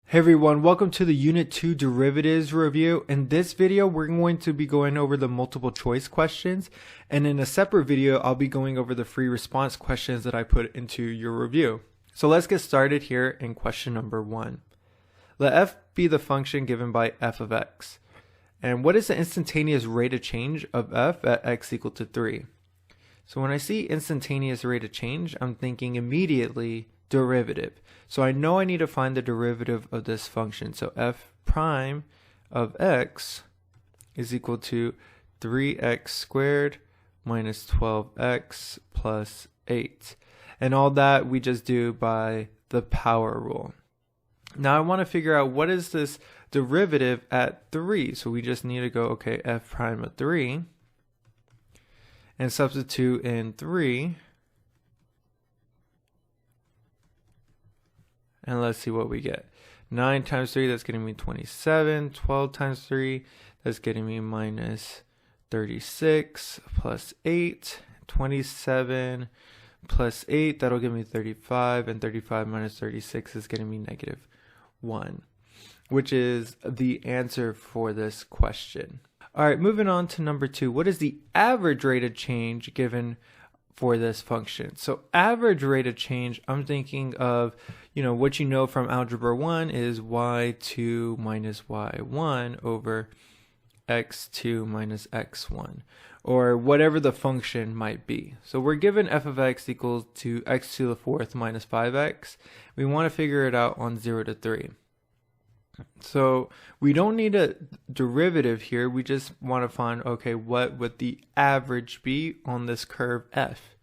Hey everyone, welcome to the Unit 2 Derivatives review. In this video, we're going to be going over the multiple choice questions, and in a separate video, I'll be going over the free response questions that I put into your review. So let's get started here in question number 1. Let f be the function given by f of x. And what is the instantaneous rate of change of f at x equal to 3? So when I see instantaneous rate of change, I'm thinking immediately derivative. So I know I need to find the derivative of this function. So f prime of x is equal to 3x squared minus 12x plus 8. And all that we just do by the power rule. Now I want to figure out what is this derivative at 3. So we just need to go, okay, f prime of 3 and substitute in 3. And let's see what we get. 9 times 3, that's getting me 27. 12 times 3, that's getting me minus 36 plus 8. 27 plus 8, that'll give me 35. And 35 minus 36 is getting me negative 1, which is the answer for this question. All right, moving on to number 2. What is the average rate of change given for this function? So average rate of change, I'm thinking of, what you know from algebra 1 is y2 minus y1 over x2 minus x1, or whatever the function might be. So we're given f of x equals to x to the 4th minus 5x. We want to figure it out on 0 to 3. So we don't need a derivative here. We just want to find, okay, what would the average be on this curve f?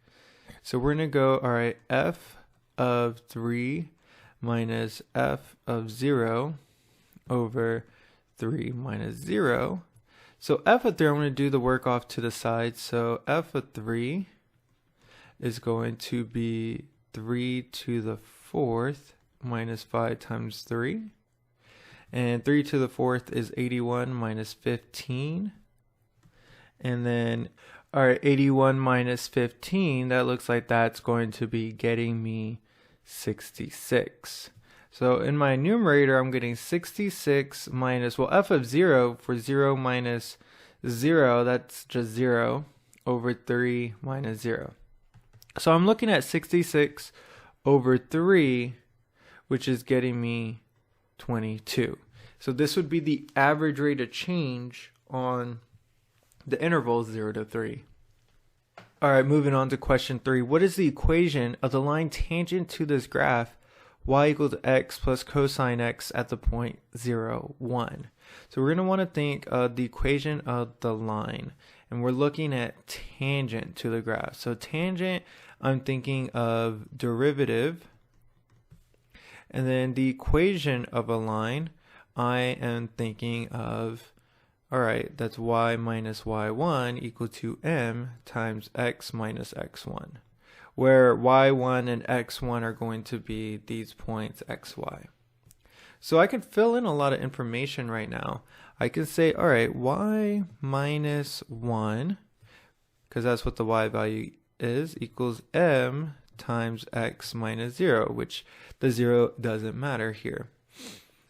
So we're going to go, all right, f of 3 minus f of 0 over 3 minus 0. So f of 3, I'm going to do the work off to the side. So f of 3 is going to be 3 to the 4th minus 5 times 3. And 3 to the 4th is 81 minus 15. And then, all right, 81 minus 15, that looks like that's going to be getting me 66. So in my numerator, I'm getting 66 minus, well, f of 0, for 0 minus 0, that's just 0, over 3 minus 0. So I'm looking at 66 over 3, which is getting me 22. So this would be the average rate of change on the intervals 0 to 3. All right, moving on to question 3. What is the equation of the line tangent to this graph y equals x plus cosine x at the point 0, 1? So we're going to want to think of the equation of the line. And we're looking at tangent to the graph. So tangent, I'm thinking of derivative. And then the equation of a line, I am thinking of, all right, that's y minus y1 equal to m times x minus x1, where y1 and x1 are going to be these points xy. So I can fill in a lot of information right now. I can say, all right, y minus 1, because that's what the y value is, equals m times x minus 0, which the 0 doesn't matter here.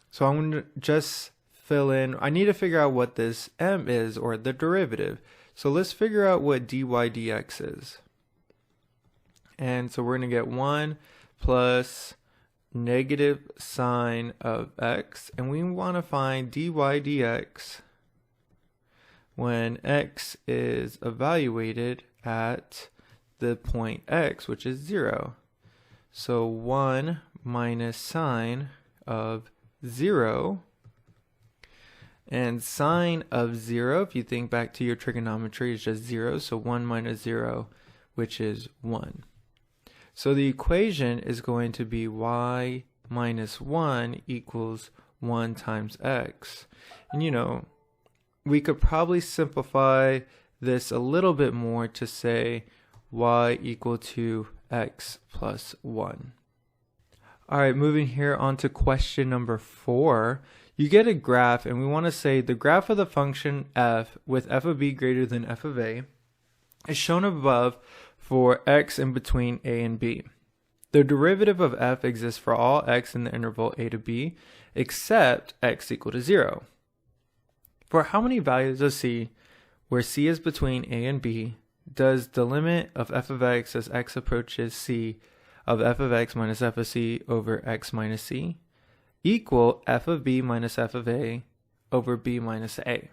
So I'm going to just fill in, I need to figure out what this m is, or the derivative. So let's figure out what dy dx is. And so we're going to get 1 plus negative sine of x, and we want to find dy dx when x is evaluated at the point x, which is 0. So 1 minus sine of 0, and sine of 0, if you think back to your trigonometry, is just 0, so 1 minus 0, which is 1. So the equation is going to be y minus 1 equals 1 times x. And we could probably simplify this a little bit more to say y equal to x plus 1. All right, moving here on to question number 4. You get a graph, and we want to say the graph of the function f with f of b greater than f of a is shown above for x in between a and b. The derivative of f exists for all x in the interval a to b, except x equal to 0. For how many values of c, where c is between a and b, does the limit of f of x as x approaches c of f of x minus f of c over x minus c equal f of b minus f of a over b minus a?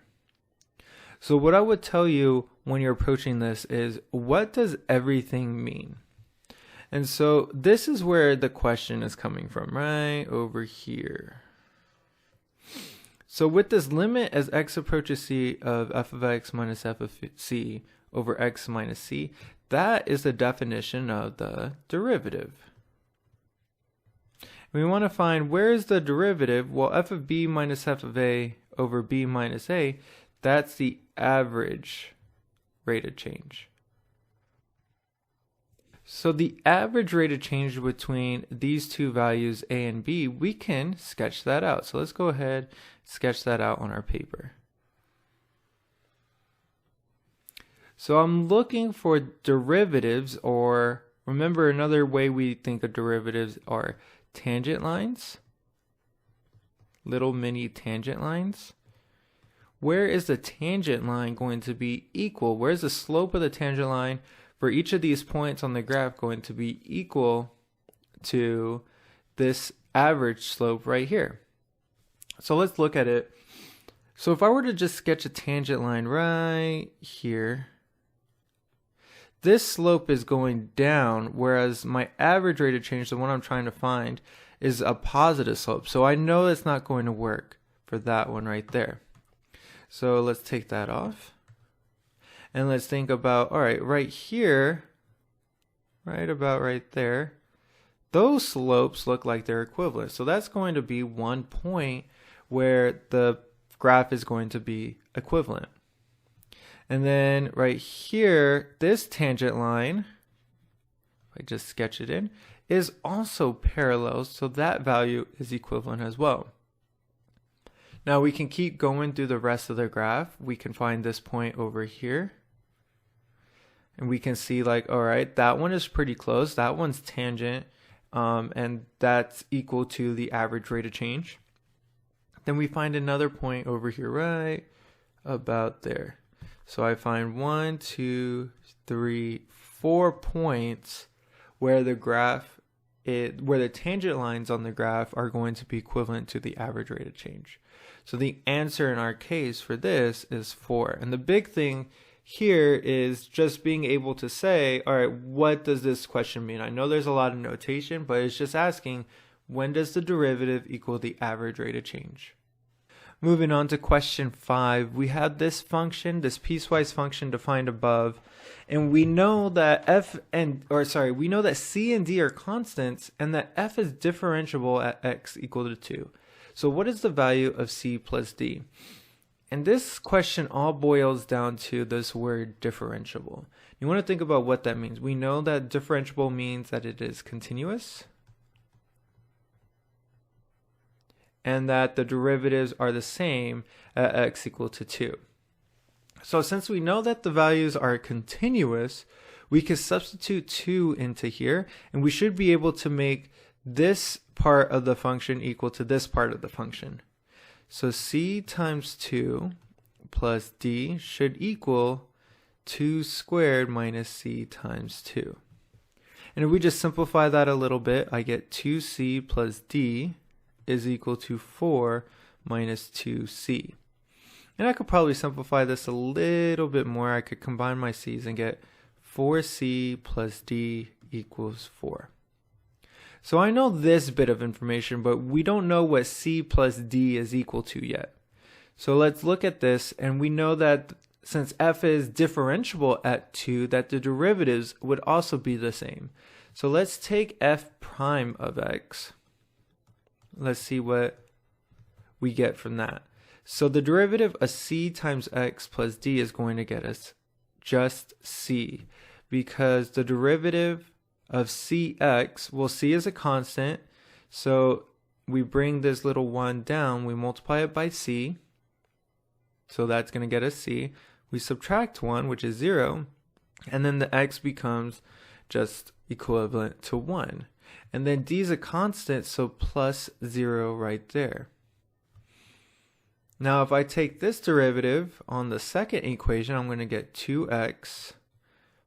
So what I would tell you when you're approaching this is, what does everything mean? And so this is where the question is coming from, right over here. So with this limit as x approaches c of f of x minus f of c over x minus c, that is the definition of the derivative. We want to find where is the derivative. Well, f of b minus f of a over b minus a, that's the average rate of change. So the average rate of change between these two values a and b, we can sketch that out. So let's go ahead and sketch that out on our paper. So I'm looking for derivatives, or remember another way we think of derivatives are tangent lines, little mini tangent lines. Where is the tangent line going to be equal? Where's the slope of the tangent line for each of these points on the graph going to be equal to this average slope right here? So let's look at it. So if I were to just sketch a tangent line right here, this slope is going down, whereas my average rate of change, the one I'm trying to find, is a positive slope. So I know it's not going to work for that one right there. So let's take that off. And let's think about, all right, right here, right about right there, those slopes look like they're equivalent. So that's going to be one point where the graph is going to be equivalent. And then right here, this tangent line, if I just sketch it in, is also parallel, so that value is equivalent as well. Now we can keep going through the rest of the graph. We can find this point over here. And we can see like, all right, that one is pretty close. That one's tangent, and that's equal to the average rate of change. Then we find another point over here right about there. So I find 1, 2, 3, 4 points where the graph, where the tangent lines on the graph are going to be equivalent to the average rate of change. So the answer in our case for this is 4. And the big thing here is just being able to say, all right, what does this question mean? I know there's a lot of notation, but it's just asking, when does the derivative equal the average rate of change? Moving on to question 5, we have this function, this piecewise function defined above, and we know that we know that c and d are constants, and that f is differentiable at x equal to 2. So what is the value of c plus d? And this question all boils down to this word differentiable. You want to think about what that means. We know that differentiable means that it is continuous, and that the derivatives are the same at x equal to 2. So since we know that the values are continuous, we can substitute 2 into here, and we should be able to make this part of the function equal to this part of the function. So c times 2 plus d should equal 2 squared minus c times 2. And if we just simplify that a little bit, I get 2c plus d is equal to 4 minus 2c. And I could probably simplify this a little bit more. I could combine my c's and get 4c plus d equals 4. So I know this bit of information, but we don't know what c plus d is equal to yet. So let's look at this, and we know that since f is differentiable at 2, that the derivatives would also be the same. So let's take f prime of x. Let's see what we get from that. So the derivative of c times x plus d is going to get us just c, because the derivative of cx, well, c is a constant, so we bring this little 1 down, we multiply it by c, so that's going to get us c. We subtract 1, which is 0, and then the x becomes just equivalent to 1. And then d is a constant, so plus 0 right there. Now if I take this derivative on the second equation, I'm going to get 2x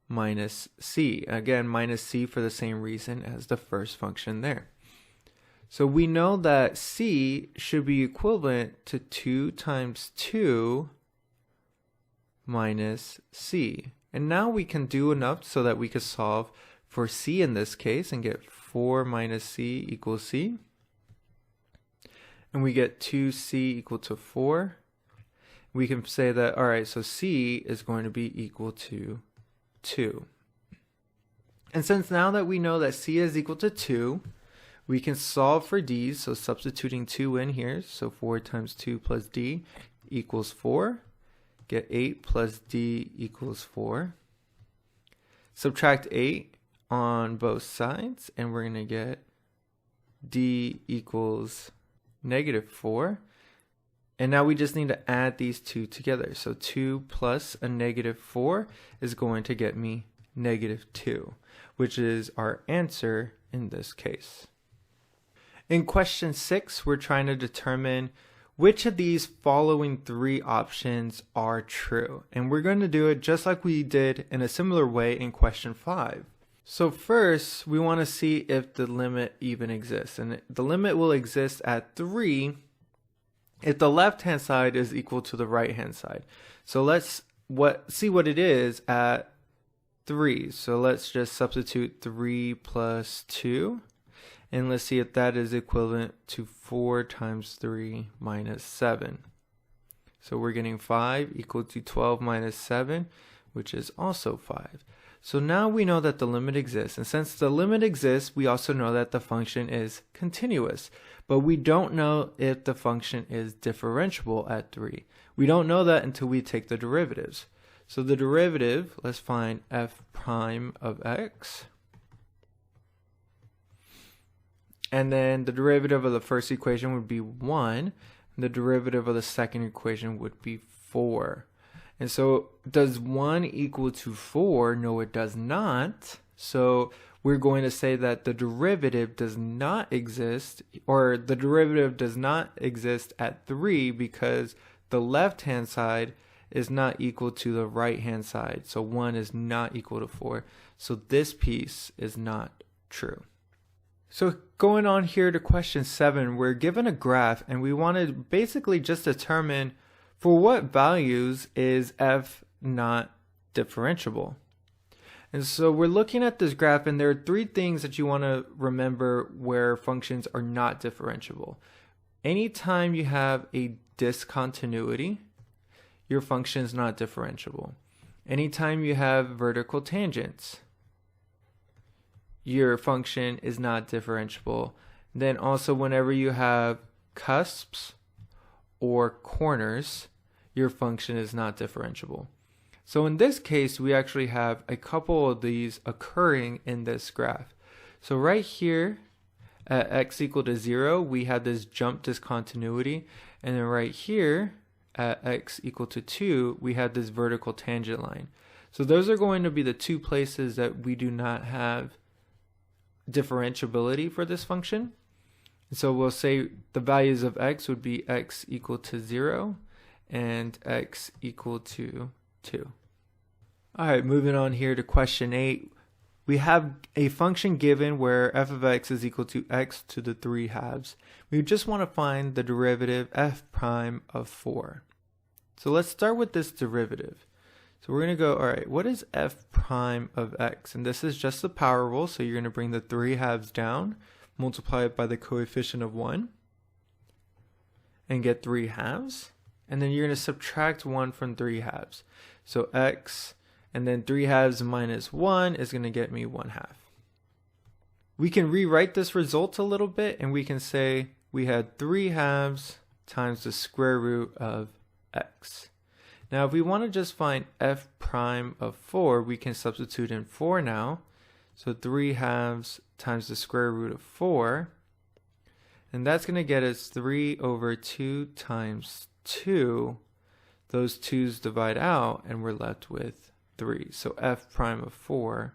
minus c. Again, minus c for the same reason as the first function there. So we know that c should be equivalent to 2 times 2 minus c. And now we can do enough so that we could solve for c in this case and get 4 minus c equals c. And we get 2c equal to 4. We can say that, all right, so c is going to be equal to 2. And since now that we know that c is equal to 2, we can solve for d, so substituting 2 in here, so 4 times 2 plus d equals 4. Get 8 plus d equals 4. Subtract 8 on both sides, and we're going to get d equals negative 4. And now we just need to add these two together. So 2 plus a negative 4 is going to get me negative 2, which is our answer in this case. In question 6, we're trying to determine which of these following three options are true. And we're going to do it just like we did in a similar way in question 5. So first, we want to see if the limit even exists. And the limit will exist at 3 if the left-hand side is equal to the right-hand side. So let's see what it is at 3. So let's just substitute 3 plus 2. And let's see if that is equivalent to 4 times 3 minus 7. So we're getting 5 equal to 12 minus 7, which is also 5. So now we know that the limit exists. And since the limit exists, we also know that the function is continuous. But we don't know if the function is differentiable at 3. We don't know that until we take the derivatives. So the derivative, let's find f prime of x. And then the derivative of the first equation would be 1. And the derivative of the second equation would be 4. And so does 1 equal to 4? No, it does not. So we're going to say that the derivative does not exist, or the derivative does not exist at 3 because the left-hand side is not equal to the right-hand side. So 1 is not equal to 4. So this piece is not true. So going on here to question 7, we're given a graph and we want to basically just determine for what values is f not differentiable. And so we're looking at this graph and there are 3 things that you want to remember where functions are not differentiable. Anytime you have a discontinuity, your function is not differentiable. Anytime you have vertical tangents, your function is not differentiable. Then also whenever you have cusps or corners, your function is not differentiable. So in this case, we actually have a couple of these occurring in this graph. So right here at x equal to 0, we have this jump discontinuity. And then right here at x equal to 2, we have this vertical tangent line. So those are going to be the 2 places that we do not have differentiability for this function. So we'll say the values of x would be x equal to 0 and x equal to 2. All right, moving on here to question 8. We have a function given where f of x is equal to x to the 3 halves. We just want to find the derivative f prime of 4. So let's start with this derivative. So we're going to go, all right, what is f prime of x? And this is just the power rule, so you're going to bring the 3 halves down, multiply it by the coefficient of 1, and get 3 halves. And then you're going to subtract 1 from 3 halves. So x, and then 3 halves minus 1 is going to get me 1 half. We can rewrite this result a little bit, and we can say we had 3 halves times the square root of x. Now, if we want to just find f prime of 4, we can substitute in 4 now. So 3 halves times the square root of 4. And that's going to get us 3 over 2 times 2. Those 2's divide out, and we're left with 3. So f prime of 4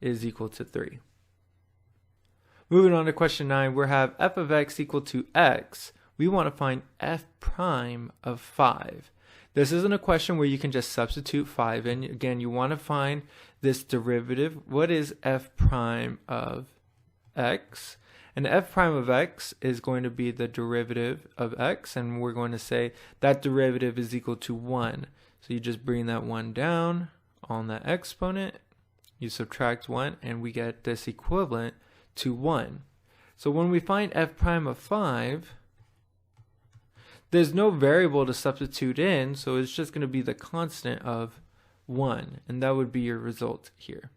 is equal to 3. Moving on to question 9, we have f of x equal to x. We want to find f prime of 5. This isn't a question where you can just substitute 5 in. Again, you want to find this derivative. What is f prime of x? And f prime of x is going to be the derivative of x, and we're going to say that derivative is equal to 1. So you just bring that 1 down on that exponent, you subtract 1, and we get this equivalent to 1. So when we find f prime of 5, there's no variable to substitute in, so it's just going to be the constant of 1, and that would be your result here.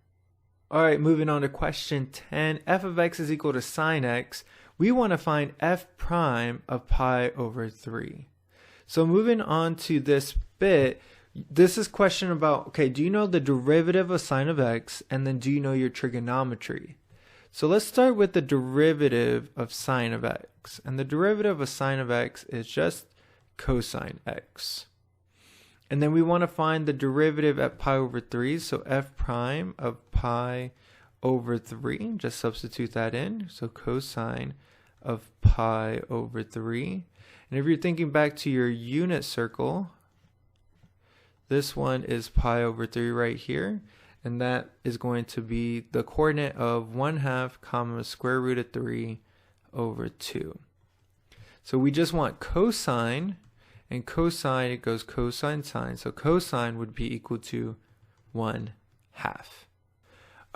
Alright, moving on to question 10. F of x is equal to sine x. We want to find f prime of pi over 3. So moving on to this bit, this is question about, okay, do you know the derivative of sine of x, and then do you know your trigonometry? So let's start with the derivative of sine of x. And the derivative of sine of x is just cosine x. And then we want to find the derivative at pi over 3. So f prime of pi over 3. Just substitute that in. So cosine of pi over 3. And if you're thinking back to your unit circle, this one is pi over 3 right here. And that is going to be the coordinate of 1/2 comma square root of 3 over 2. So we just want cosine, and cosine, it goes cosine sine. So cosine would be equal to 1/2.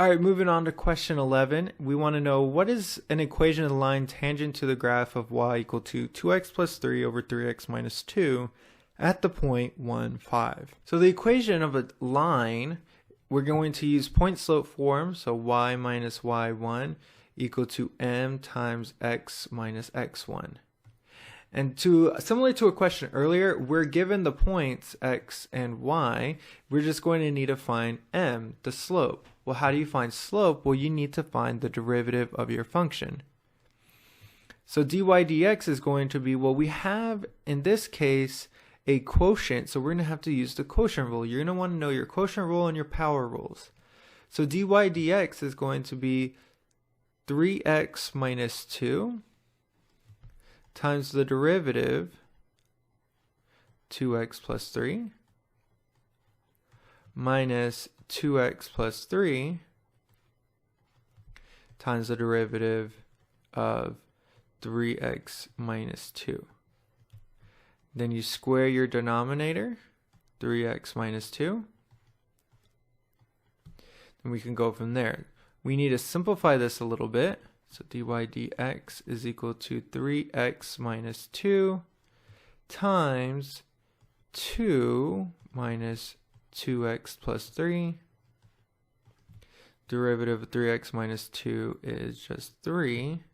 Alright, moving on to question 11. We want to know what is an equation of the line tangent to the graph of y equal to 2x plus 3 over 3x minus 2 at the point 1, 5. So the equation of a line, we're going to use point slope form, so y minus y1 equal to m times x minus x1. And similar to a question earlier, we're given the points x and y. We're just going to need to find m, the slope. Well, how do you find slope? Well, you need to find the derivative of your function. So dy dx is going to be, well, we have, in this case, a quotient, so we're going to have to use the quotient rule. You're going to want to know your quotient rule and your power rules. So dy dx is going to be 3x minus 2 times the derivative 2x plus 3 minus 2x plus 3 times the derivative of 3x minus 2. Then you square your denominator, 3x minus 2. And we can go from there. We need to simplify this a little bit. So dy dx is equal to 3x minus 2 times 2 minus 2x plus 3. Derivative of 3x minus 2 is just 3.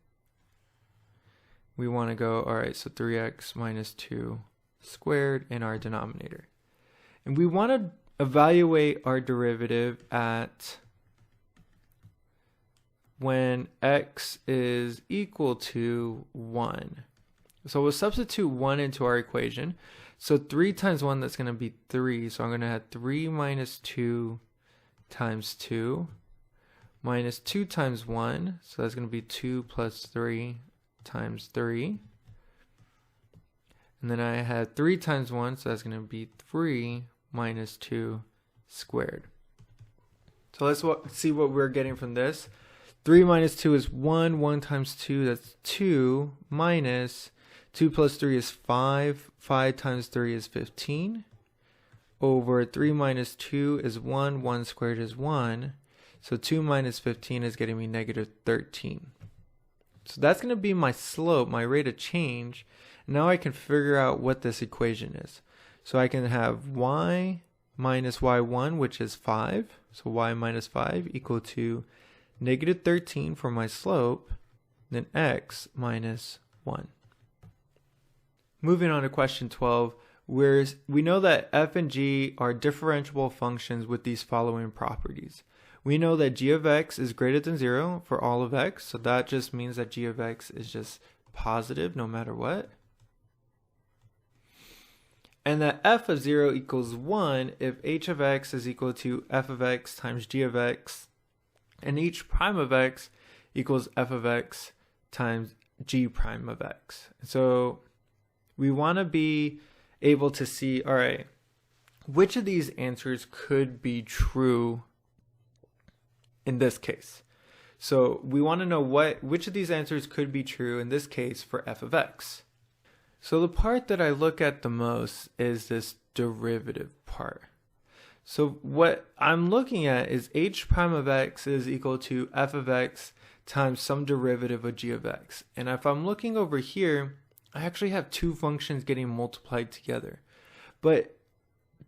We want to go, alright, so 3x minus 2 squared in our denominator. And we want to evaluate our derivative at when x is equal to 1. So we'll substitute 1 into our equation. So 3 times 1, that's going to be 3. So I'm going to have 3 minus 2 times 2 minus 2 times 1. So that's going to be 2 plus 3 times 3. And then I had 3 times 1, so that's going to be 3 minus 2 squared. So let's see what we're getting from this. 3 minus 2 is 1. 1 times 2, that's 2. Minus 2 plus 3 is 5. 5 times 3 is 15. Over 3 minus 2 is 1. 1 squared is 1. So 2 minus 15 is getting me negative 13. So that's going to be my slope, my rate of change. Now I can figure out what this equation is. So I can have y minus y1, which is 5. So y minus 5 equal to negative 13 for my slope, then x minus 1. Moving on to question 12, where we know that f and g are differentiable functions with these following properties. We know that g of x is greater than 0 for all of x, so that just means that g of x is just positive no matter what. And that f of 0 equals 1 if h of x is equal to f of x times g of x, and h prime of x equals f of x times g prime of x. So we want to be able to see, all right, which of these answers could be true in this case. So we want to know which of these answers could be true in this case for f of x. So the part that I look at the most is this derivative part. So what I'm looking at is h prime of x is equal to f of x times some derivative of g of x. And if I'm looking over here, I actually have two functions getting multiplied together. But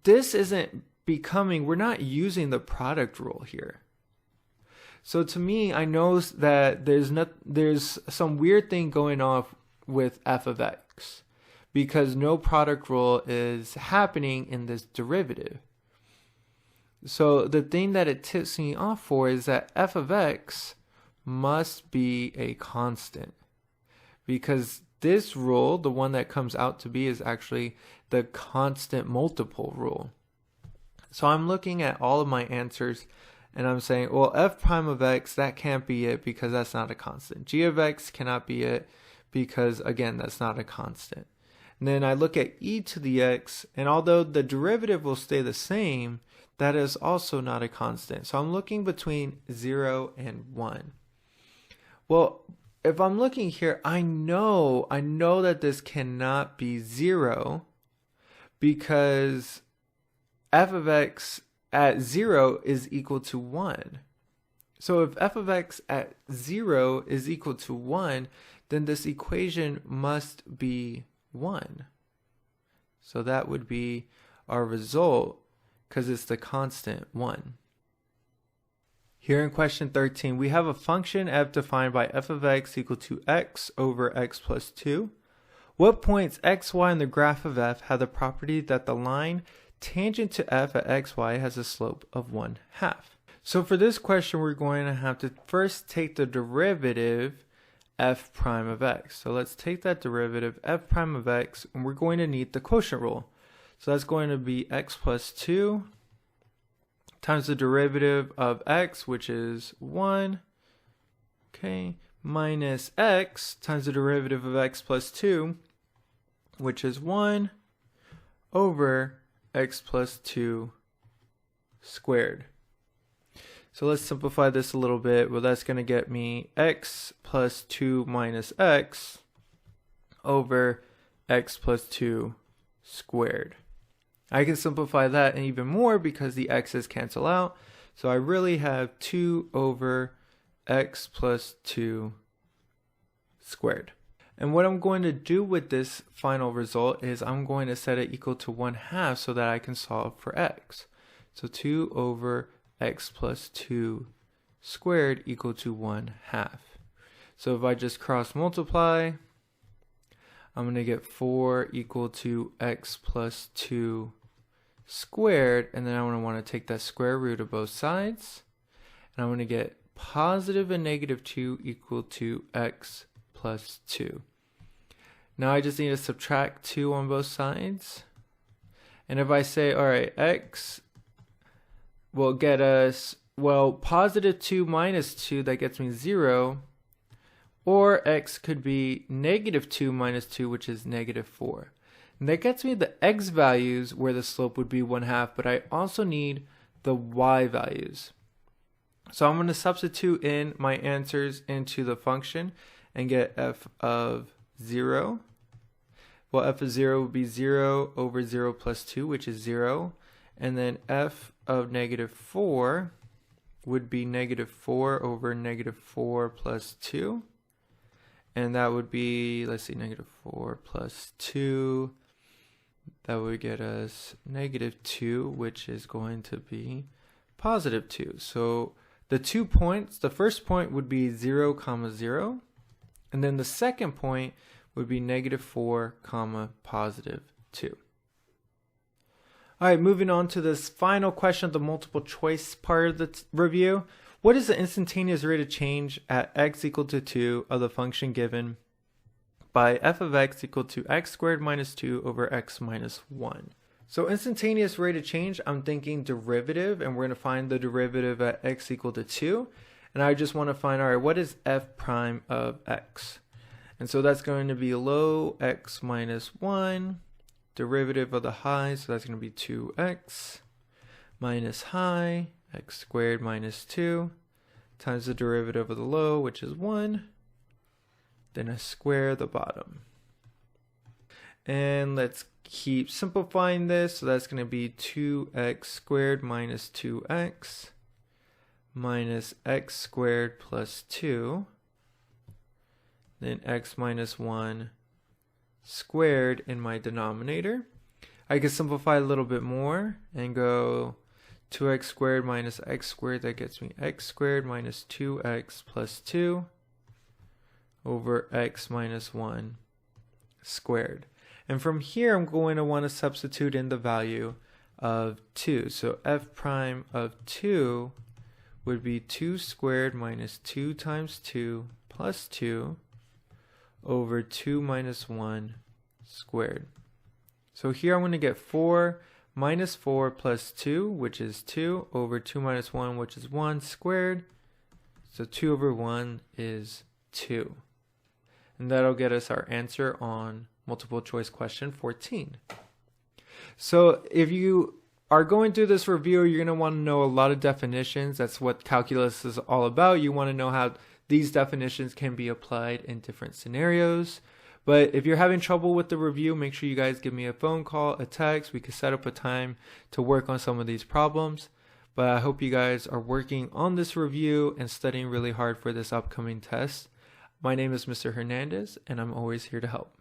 this isn't we're not using the product rule here. So to me, I know that there's some weird thing going on with f of x because no product rule is happening in this derivative. So the thing that it tips me off for is that f of x must be a constant, because this rule, the one that comes out to be, is actually the constant multiple rule. So I'm looking at all of my answers and I'm saying, well, f prime of x, that can't be it because that's not a constant. G of x cannot be it because, again, that's not a constant. And then I look at e to the x, and although the derivative will stay the same, that is also not a constant. So I'm looking between 0 and 1. Well, if I'm looking here, I know that this cannot be 0 because f of x at 0 is equal to 1. So if f of x at 0 is equal to 1, then this equation must be 1. So that would be our result because it's the constant 1. Here in question 13, we have a function f defined by f of x equal to x over x plus 2. What points x, y in the graph of f have the property that the line tangent to f at xy has a slope of 1/2? So for this question, we're going to have to first take the derivative f prime of x. So let's take that derivative f prime of x, and we're going to need the quotient rule. So that's going to be x plus 2 times the derivative of x, which is 1, okay, minus x times the derivative of x plus 2, which is 1, over x plus 2 squared. So let's simplify this a little bit. Well, that's going to get me x plus 2 minus x over x plus 2 squared. I can simplify that and even more because the x's cancel out. So I really have 2 over x plus 2 squared. And what I'm going to do with this final result is I'm going to set it equal to 1/2 so that I can solve for x. So 2 over x plus 2 squared equal to 1/2. So if I just cross multiply, I'm going to get 4 equal to x plus 2 squared, and then I'm going to want to take that square root of both sides, and I'm going to get positive and negative 2 equal to x plus 2. Now I just need to subtract 2 on both sides, and if I say, all right, x will get us, well, positive 2 minus 2, that gets me 0, or x could be negative 2 minus 2, which is negative 4. And that gets me the x values where the slope would be 1/2, but I also need the y values. So I'm going to substitute in my answers into the function and get f of 0. Well, f of 0 would be 0 over 0 plus 2, which is 0. And then f of negative 4 would be negative 4 over negative 4 plus 2. And that would be, let's see, negative 4 plus 2. That would get us negative 2, which is going to be positive 2. So the 2 points, the first point would be 0, comma 0. And then the second point would be negative 4, comma positive 2. All right, moving on to this final question of the multiple choice part of the review. What is the instantaneous rate of change at x equal to 2 of the function given by f of x equal to x squared minus 2 over x minus 1? So instantaneous rate of change, I'm thinking derivative, and we're going to find the derivative at x equal to 2. And I just want to find, all right, what is f prime of x? And so that's going to be low x minus 1, derivative of the high, so that's going to be 2x, minus high, x squared minus 2, times the derivative of the low, which is 1, then I square the bottom. And let's keep simplifying this, so that's going to be 2x squared minus 2x, minus x squared plus 2, then x minus 1 squared in my denominator. I can simplify a little bit more and go 2x squared minus x squared. That gets me x squared minus 2x plus 2 over x minus 1 squared. And from here, I'm going to want to substitute in the value of 2. So f prime of 2 would be 2 squared minus 2 times 2 plus 2 over 2 minus 1 squared. So here I'm going to get 4 minus 4 plus 2, which is 2, over 2 minus 1, which is 1 squared. So 2 over 1 is 2. And that'll get us our answer on multiple choice question 14. So if you are going through this review, you're going to want to know a lot of definitions. That's what calculus is all about. You want to know how these definitions can be applied in different scenarios. But if you're having trouble with the review, make sure you guys give me a phone call, a text. We can set up a time to work on some of these problems. But I hope you guys are working on this review and studying really hard for this upcoming test. My name is Mr. Hernandez, and I'm always here to help.